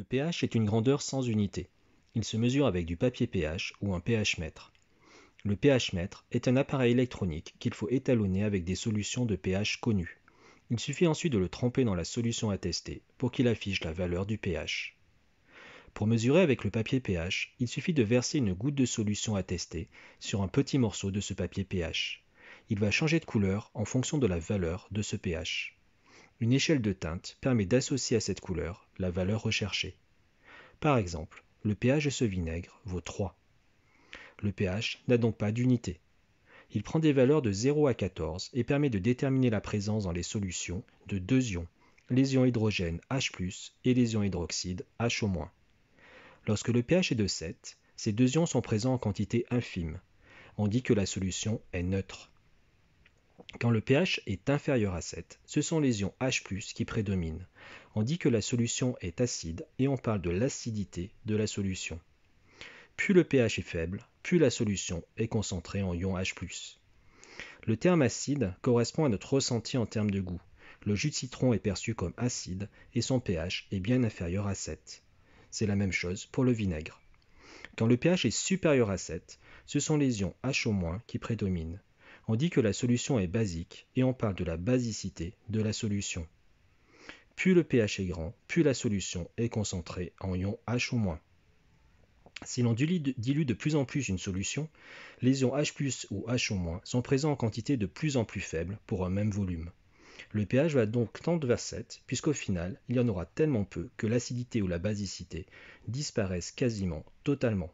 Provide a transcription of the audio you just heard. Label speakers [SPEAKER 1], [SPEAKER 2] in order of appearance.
[SPEAKER 1] pH est une grandeur sans unité. Il se mesure avec du papier pH ou un pH-mètre. Le pH-mètre est un appareil électronique qu'il faut étalonner avec des solutions de pH connues. Il suffit ensuite de le tremper dans la solution à tester pour qu'il affiche la valeur du pH. Pour mesurer avec le papier pH, il suffit de verser une goutte de solution à tester sur un petit morceau de ce papier pH. Il va changer de couleur en fonction de la valeur de ce pH. Une échelle de teinte permet d'associer à cette couleur la valeur recherchée. Par exemple, le pH de ce vinaigre vaut 3. Le pH n'a donc pas d'unité. Il prend des valeurs de 0 à 14 et permet de déterminer la présence dans les solutions de deux ions, les ions hydrogène H+, et les ions hydroxyde HO-. Lorsque le pH est de 7, ces deux ions sont présents en quantité infime. On dit que la solution est neutre. Quand le pH est inférieur à 7, ce sont les ions H+, qui prédominent. On dit que la solution est acide et on parle de l'acidité de la solution. Plus le pH est faible, plus la solution est concentrée en ions H+. Le terme acide correspond à notre ressenti en termes de goût. Le jus de citron est perçu comme acide et son pH est bien inférieur à 7. C'est la même chose pour le vinaigre. Quand le pH est supérieur à 7, ce sont les ions HO- qui prédominent. On dit que la solution est basique et on parle de la basicité de la solution. Plus le pH est grand, plus la solution est concentrée en ions HO-. Si l'on dilue de plus en plus une solution, les ions H+ ou HO- sont présents en quantité de plus en plus faible pour un même volume. Le pH va donc tendre vers 7, puisqu'au final, il y en aura tellement peu que l'acidité ou la basicité disparaissent quasiment totalement.